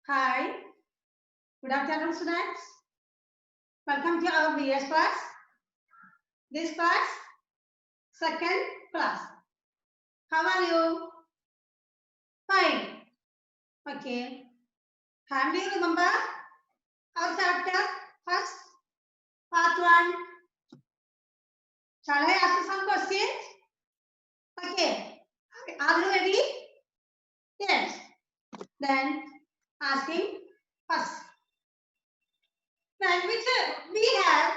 Hi, good afternoon, students. Welcome to our BS class. This class, second class. How are you? Fine. Okay. How do you remember our chapter first, part 1? Shall I ask you some questions? Okay. Are you ready? Yes. Then asking first. Then which we have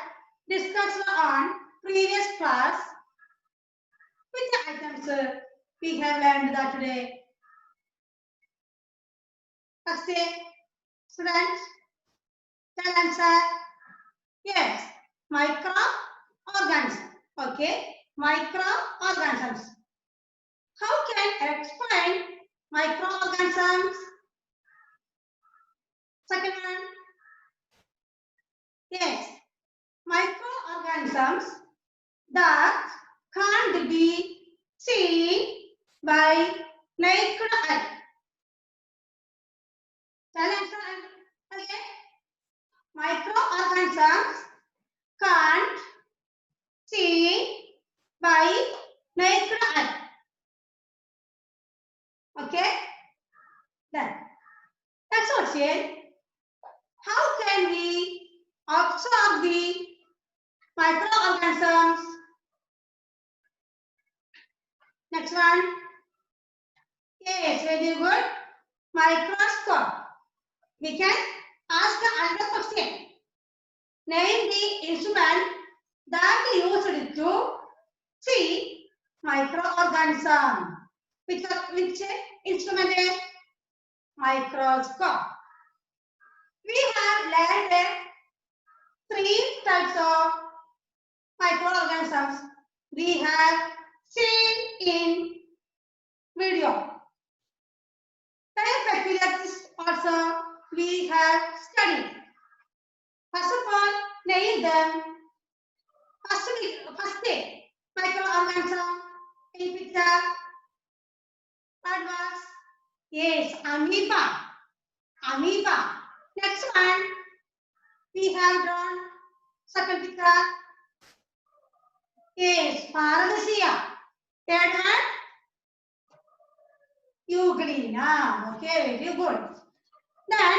discussed on previous class. Which items we have learned that today? First day, students, tell answer. Yes, microorganisms. Okay, microorganisms. How can I explain microorganisms? Second one. Yes, microorganisms that can't be seen by naked eye. Tell answer again. Microorganisms can't see by naked eye. Okay? Then, next question. How can we observe the microorganisms? Next one. Yes, very good. Microscope. We can ask another question. Name the instrument that used to see microorganism. Which instrument is microscope? We have learned 3 types of microorganisms we have seen in video. Their peculiarities also we have studied. First of all, name them. First thing, microorganism in picture. What was? Yes, amoeba. Amoeba. Next one, we have drawn second picture. Yes, Paradisia. Third one, Euglena. Okay, very good. Then,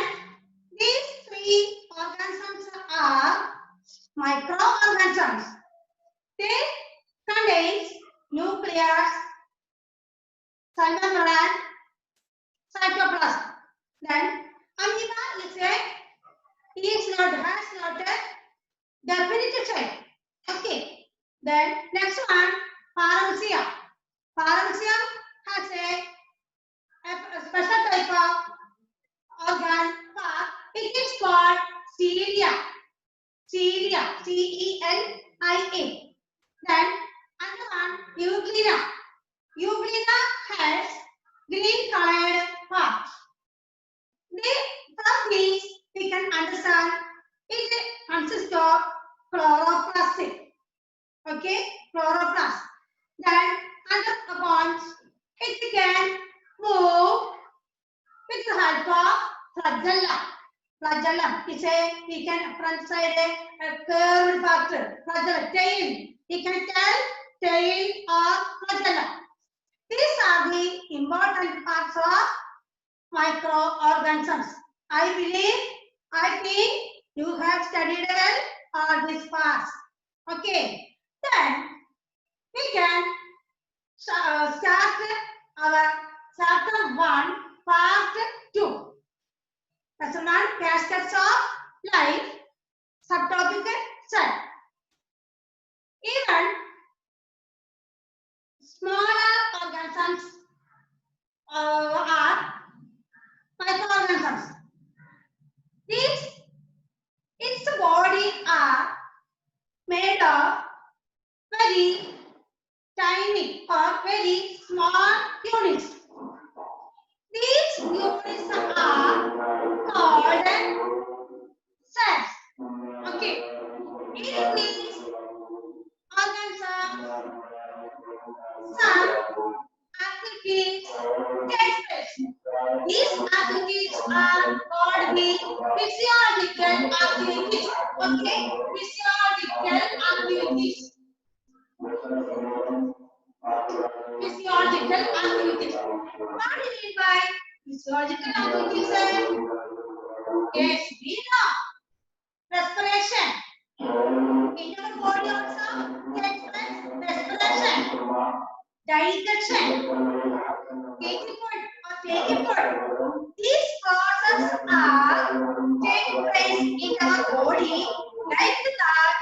these 3 organisms are microorganisms. They contain nucleus, cell membrane, cytoplasm. Then, amoeba has not a definite shape. Okay. Then, next one, Paramecium. Paramecium has a special type of organ part. It is called cilia. Cilia. C-E-L-I-A. Then another one, Euglena. Euglena has green colored parts. From these we can understand it consists of chloroplastic. Okay, chloroplast. Then under the bonds, it can move with the help of flagella. Flagellum is we can front side a curved part. Flagella tail. We can tell tail or flagella. These are the important parts of microorganisms. I think you have studied well this part. Okay. Then we can start our chapter 1, part 2. Lesson 1, Caskets of Life, subtopic cell. Even smaller organisms are microorganisms. Its body are made of very tiny or very small units. These units are called cells. Okay. In these organisms, some activities take place. These activities are for the physiological activities. Okay, physiological activities. Physiological activities. What do you mean by physiological activities? Yes, we know respiration. In your body also takes place respiration, digestion, eating food or taking food. These processes are taking place in our body like that.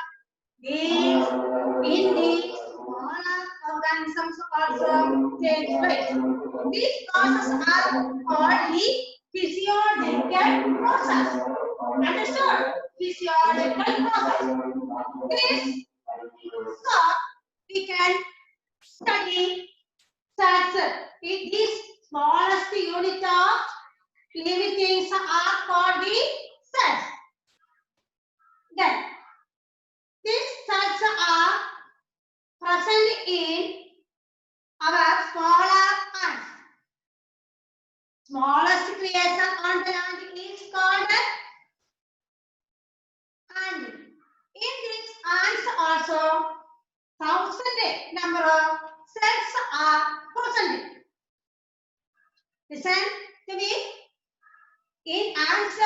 These in these smaller organisms also takes place. These processes are called the physiological process. Understood? Physiological process. This so we can study cells. These smallest unit of living things are called the cells. Then these cells are present in our smaller ants. Smallest creation on the land is called ant. In these ants also thousand number of cells are present. Listen to me. In ants,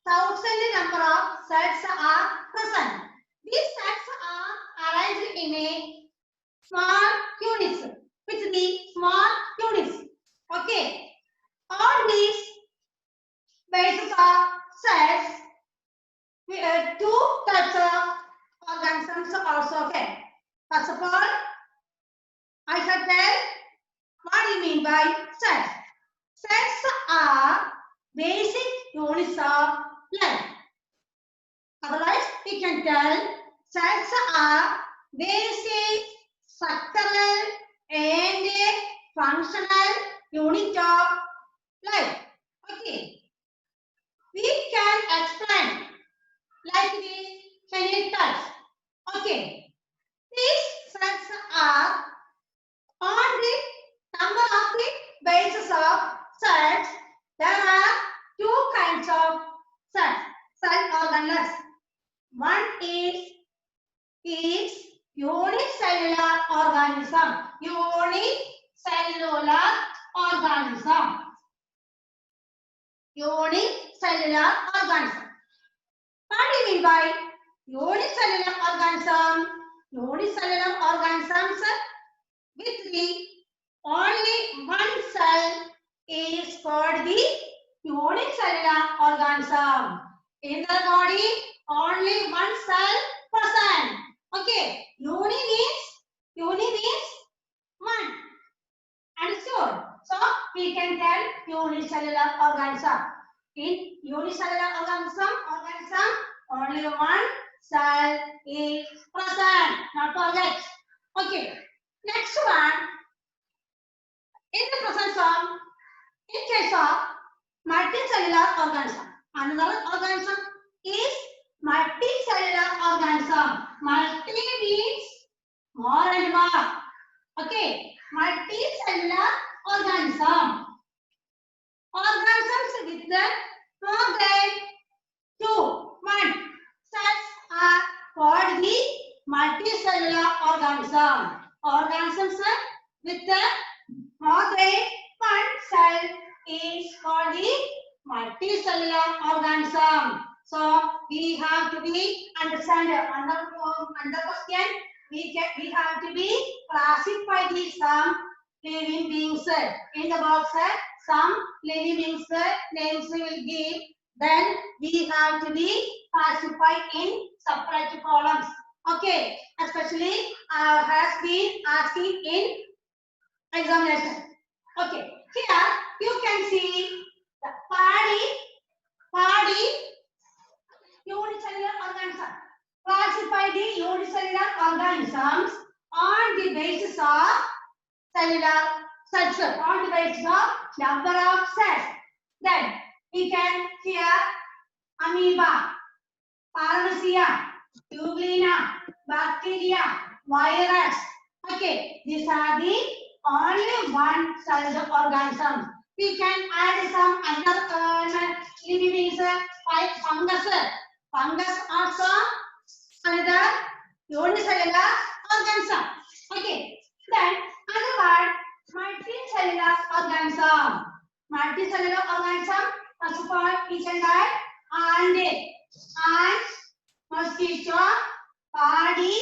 thousand number of cells are present. These cells are arranged in a small units. With the small units. Okay. All these bases of cells, two types of organisms also okay. First of all, I shall tell what do you mean by cells. Cells are basic units of life. Otherwise, we can tell cells are basic structural and functional unit of life. Okay. We can explain like this many types. Okay. These cells are on the number of the bases of cells. There are two kinds of cells, cell organelles. One is unicellular organism. Unicellular organism. Unicellular organism. What do you mean by unicellular organism? Unicellular organisms with the only one cell is called the unicellular organism. In the body, only one cell present. Okay, uni means one. Understood? So we can tell unicellular organism. In unicellular organism, only one cell is present. Not forget. Okay. Next one. In the presence of, in case of multicellular organism, another organism is multicellular organism. Multi means more and more. Okay, multicellular organism. Organisms with the more than one cells are called the multicellular organism. Organisms with the more than one cell is called the multicellular organism. So we have to be understand under question. We have to be classify these some living beings in the box. Some living beings names will give. Then we have to be classified in separate columns. Okay, especially has been asking in examination. Okay, here you can see the body unicellular organism. Classify the unicellular organisms on the basis of cellular structure, on the basis of number of cells. Then we can here amoeba, paramecium, euglena, bacteria, virus. Okay, these are the only one celled organisms. we can add some other living beings like fungus. Fungus also another unicellular organism. Okay. Then another word multicellular organism. Multicellular organism. First of all, we can add ant, mosquito, party,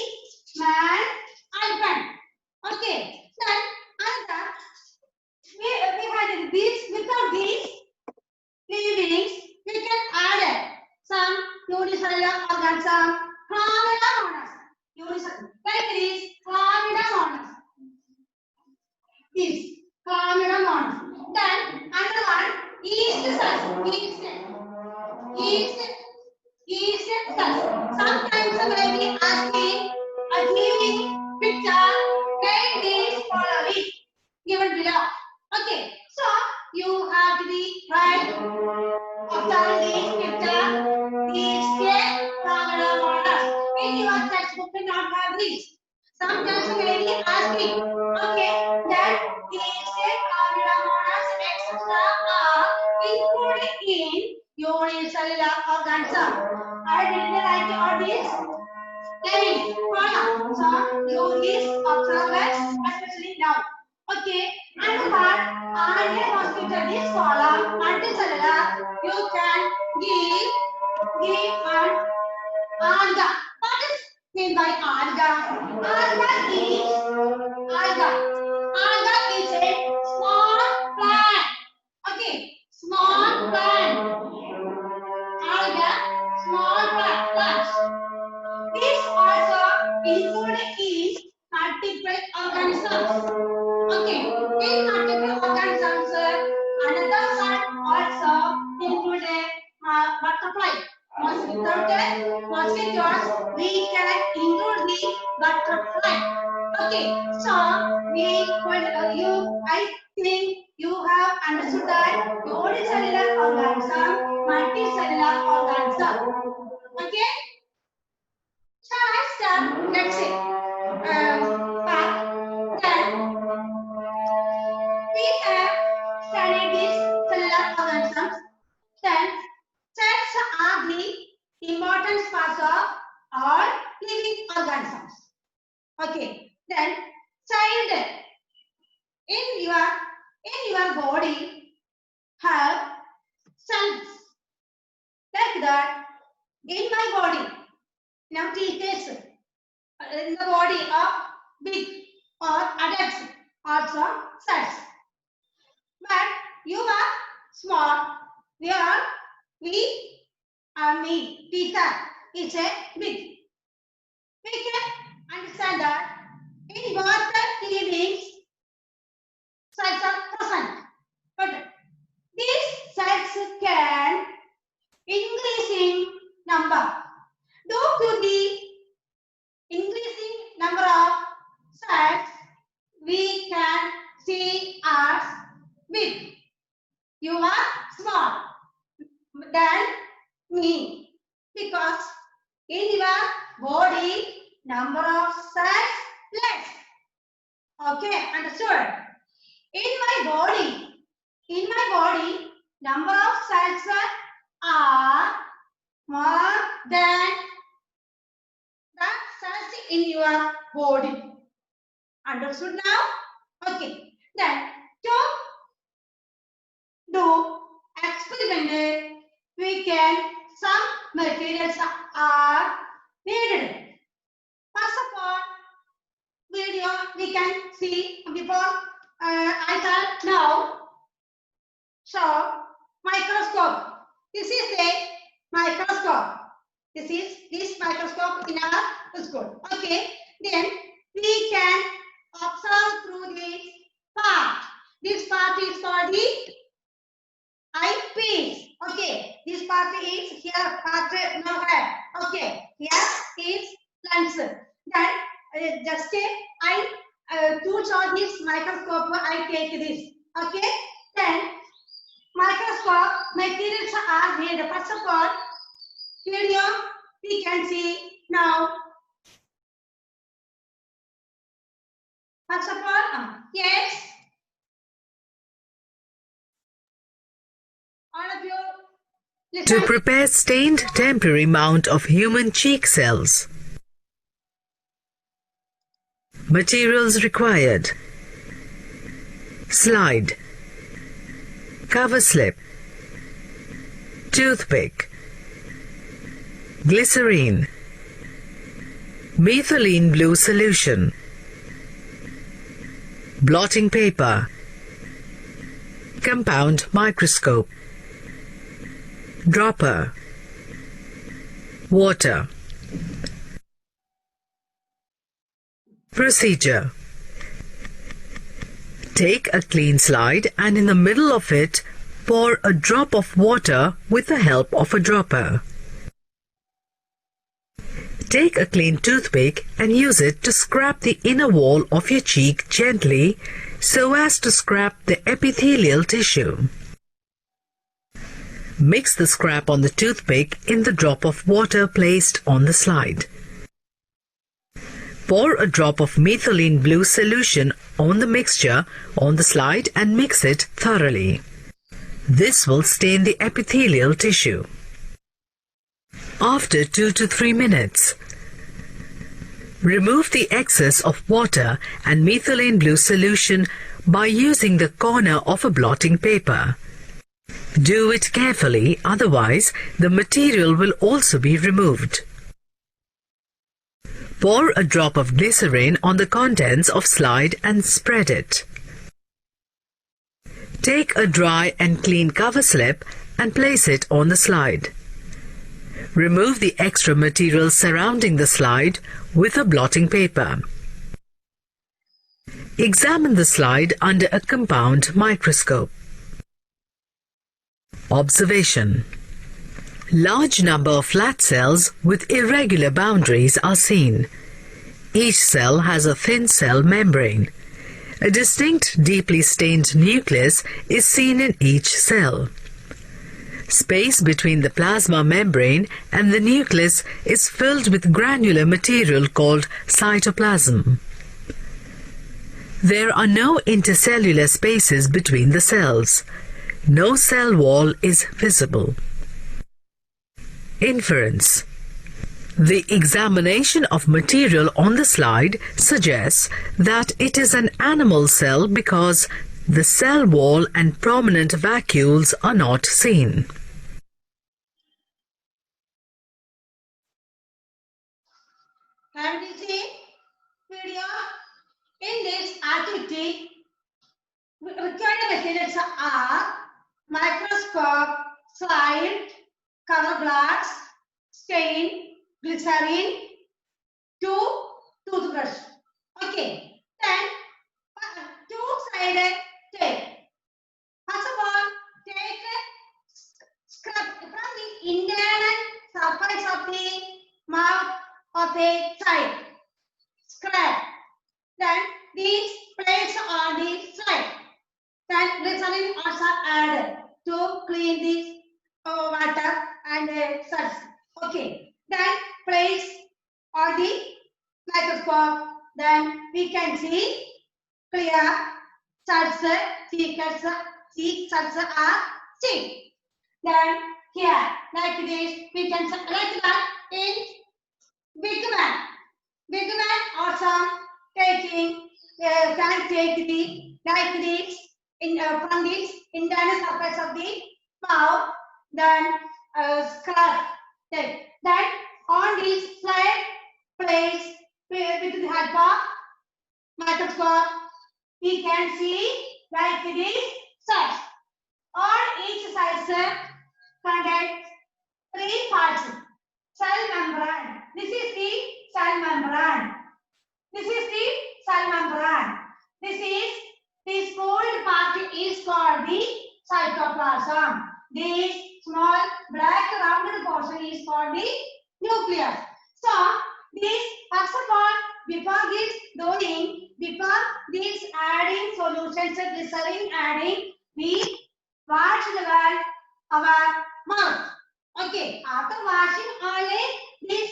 man, elephant. Okay. Then another we had these without these livings we can add some unicellular organism chlamydomonas. Unicellular like this chlamydomonas. This chlamydomonas. Then another one yeast cells. Yeast yeast cells. Sometimes I may be asking a giving picture name these following given below. Okay, so you have to be right observe these picture. These paragraph orders. In your textbook, you not have these. Sometimes you may be asking, okay, that these paragraph orders, etc. are included in unicellular organism. I did write all these. Then, so you is observers, especially now. Okay, and what RNA mosquito this column multicellular you can give an alga. What is mean by alga? Alga is a small plant. Okay, small plant. Alga, small plant. This also included in multiple organisms. Okay, in multiple organisms, another one also included butterfly. Without the mosquitoes, we can include the butterfly. Okay, so we could I think you have understood that unicellular organism, multicellular organism. Okay. So I start, let's say, then we have studied these cellular organisms. Then cells are the important parts of all living organisms. Okay. Then child in your body have cells like that. In my body, now teachers in the body of big or adults also cells. But you are small. We are me. Teacher is a big. We can understand that in both the livings cells are present. But these cells can increase in number due to the increasing number of cells we can see as big. You are small than me because in your body number of cells less. Okay, understood? In my body number of cells are more than the cells in your body. Understood now? Okay. Then to do experiment, we can some materials are needed. First of all, video we can see before I can now show microscope. This is a microscope. This microscope in our school. Okay. Then we can observe through this part. This part is called the eyepiece. Okay. This part is here. Part no head. Okay. Here is lens. Then just I to show this microscope. I take this. Okay. Then microscope materials are made. First of all, video we can see now. First of all, yes, Listen. To prepare stained temporary mount of human cheek cells. Materials required: slide, cover slip, toothpick, glycerine, methylene blue solution, blotting paper, compound microscope, dropper, water. Procedure: take a clean slide and in the middle of it pour a drop of water with the help of a dropper. Take a clean toothpick and use it to scrape the inner wall of your cheek gently so as to scrape the epithelial tissue. Mix the scrap on the toothpick in the drop of water placed on the slide. Pour a drop of methylene blue solution on the mixture on the slide and mix it thoroughly. This will stain the epithelial tissue. After 2 to 3 minutes, remove the excess of water and methylene blue solution by using the corner of a blotting paper. Do it carefully, otherwise the material will also be removed. Pour a drop of glycerine on the contents of slide and spread it. Take a dry and clean cover slip and place it on the slide. Remove the extra material surrounding the slide with a blotting paper. Examine the slide under a compound microscope. Observation: large number of flat cells with irregular boundaries are seen. Each cell has a thin cell membrane. A distinct, deeply stained nucleus is seen in each cell. Space between the plasma membrane and the nucleus is filled with granular material called cytoplasm. There are no intercellular spaces between the cells. No cell wall is visible. Inference: the examination of material on the slide suggests that it is an animal cell because the cell wall and prominent vacuoles are not seen. Have you seen video? In this activity, required materials are microscope, slide, cover glass, stain, glycerine, toothbrush. Okay. Then two-sided tape. First of all, take scrub from the internal surface of the mouth of the side. Scrap. Then these plates on the slide. Then glycerine also added to clean this water and such. Okay. Then place on the microscope. Then we can see clear secrets are seen. Then here, like this, we can select that in big man. Big man also taking can take the like this in from this internal surface of the mouth. Then scratch. Then on this slide place with the help of microscope, we can see like this size. On each side contains 3 parts. Cell membrane. This is the cell membrane. This is the cell membrane. This cold part is called the cytoplasm. This small black rounded portion is called the nucleus. So this first of all, before this adding solutions, glycerine adding, we wash our mouth. Okay, after washing only this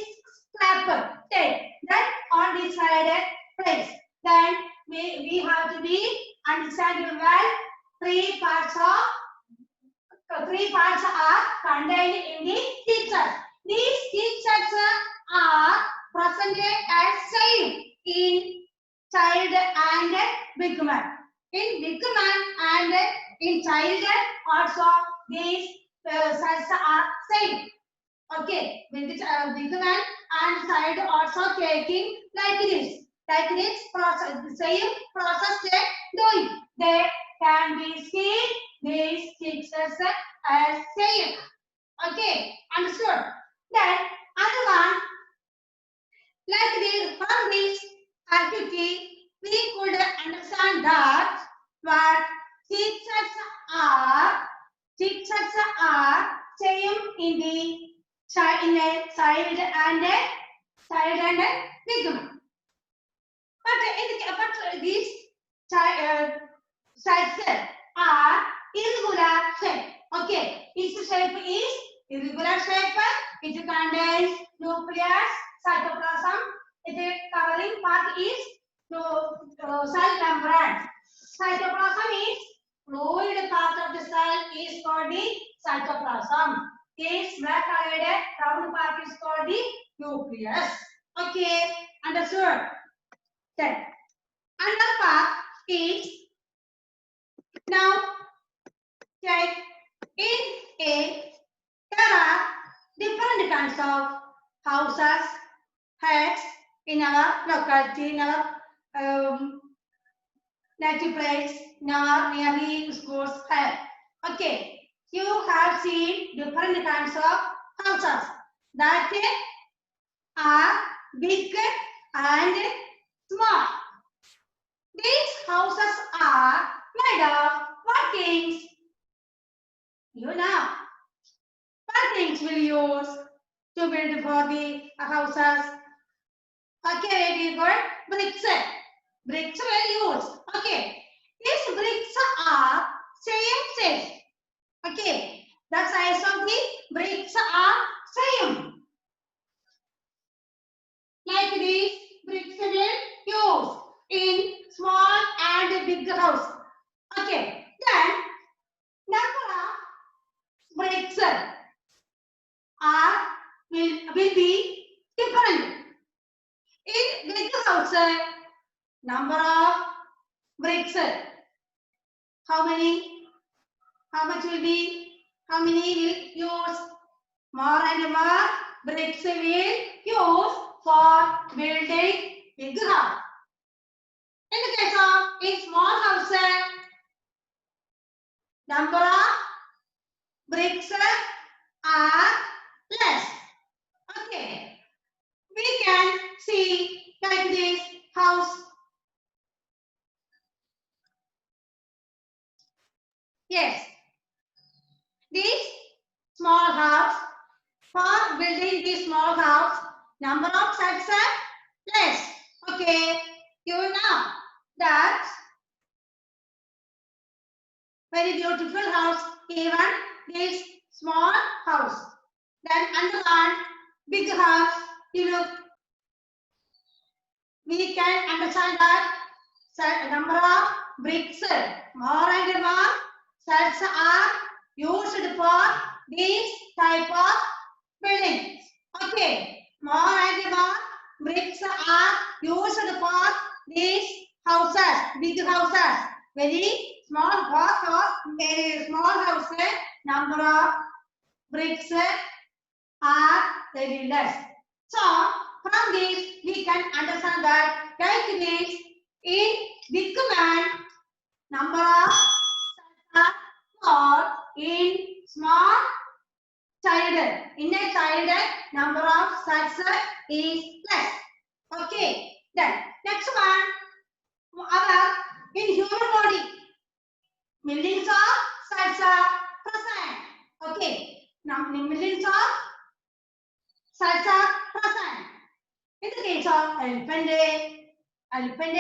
scrap tape, then on this side place. Then we have to be understand well 3 parts of three parts are contained in the teeth cells. These teeth cells are presented as same in child and big man. In big man and in child also these cells are same. Okay, big man and child also taking like this process, the same process they doing. They can be seen these teachers as same. Okay, understood. Then other one, like this, from this activity we could understand that what teachers are same in the child and big man. But these sides are irregular shape. Okay, its shape is irregular shape. It contains nucleus, cytoplasm. Its covering part is cell membrane. Cytoplasm is fluid part of the cell is called the cytoplasm. This black colored round part is called the nucleus. Okay, understood? Then another part is now check in a there are different kinds of houses, huts in our locality, in our native place, in our nearby schools. Okay, you have seen different kinds of houses that are big and small. These houses are made of what things? You know. What things will use to build for the houses? Okay, very good. Bricks. Bricks will use. Okay. These bricks are same size. Okay. The size of the bricks are same. Like these bricks will use in small and big house. Okay. Then number of bricks will be different. In big house, number of bricks. How many? How much will be? How many will use? More and more bricks will use for building big house. In the case of a small house, number of bricks are less. Okay, we can see like this house. Yes, this small house, for building this small house, number of sides are less. Okay, you know that very beautiful house, even this small house. Then another one, big house, you look, we can understand that number of bricks, more and more sets are used for this type of buildings. Okay, more and more bricks are used for these houses, big houses. Very small house or very small house, number of bricks are very less. So from this we can understand that like this in big man number of are small, in small child, in a child number of sets is less. Okay, then next one, our in human body millions of sets are present. Okay, now millions of sets are present. In the case of elephant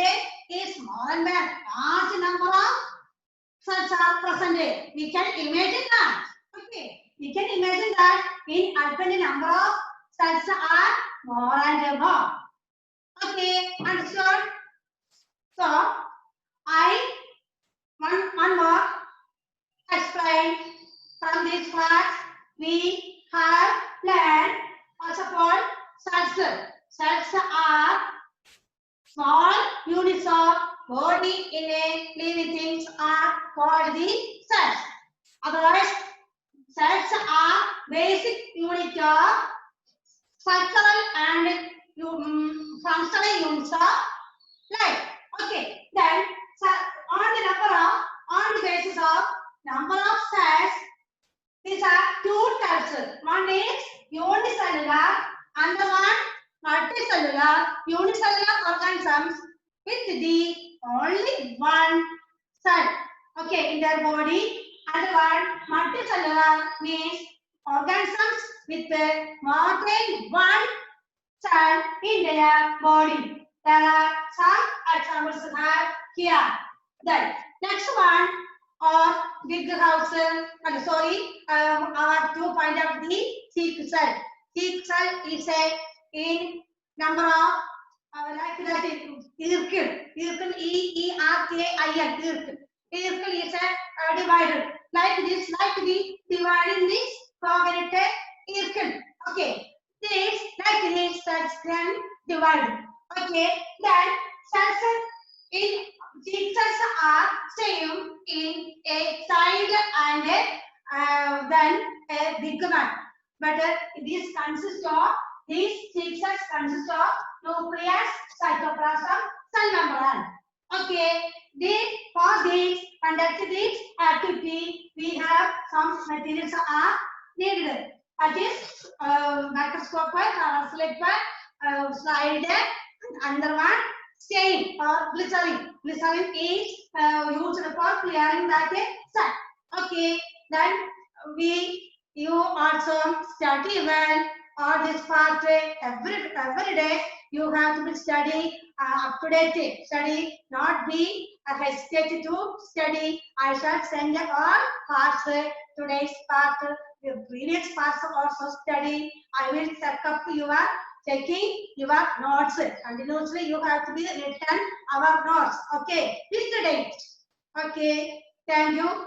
is small and large number of sets are present. We can imagine that. Okay, we can imagine that in elephant number of sets are more and more. Okay, understood? So I one more explain from this class, we have learned, first of all, cells. Cells are small units of body in a living things are called the cells. Otherwise, cells are basic unit of structural and functional units of life. Okay, then on the basis of number of cells, these are two types. One is unicellular, another one multicellular. Unicellular organisms with the only one cell, okay, in their body. Another one multicellular means organisms with more than one cell in their body. There are some examples have here. Then next one, or big house. I have to find out the silk cell. Silk cell is a in number of like that irkil. Irkil, E-E-R-K-I-L. Irkil. Irkil is a divider. Like this, like the dividing this congregate irkil. Okay. This like this cells can divide. Okay. Then cells in silk cells are same in a child and then a big one. But these silk cells consist of nucleus, cytoplasm, cell membrane. Okay, for this conduct this activity, we have some materials are needed. That is microscope, translator, slide, and another one stain or glycerin. Glycerin is used for clearing that cell. Okay, then you also study well or this part every day. You have to be study up to date study, not be hesitate to study. I shall send all parts today's part, the previous parts also study. I will check up your checking your notes continuously. You have to be written our notes. Okay, till the date. Okay, thank you.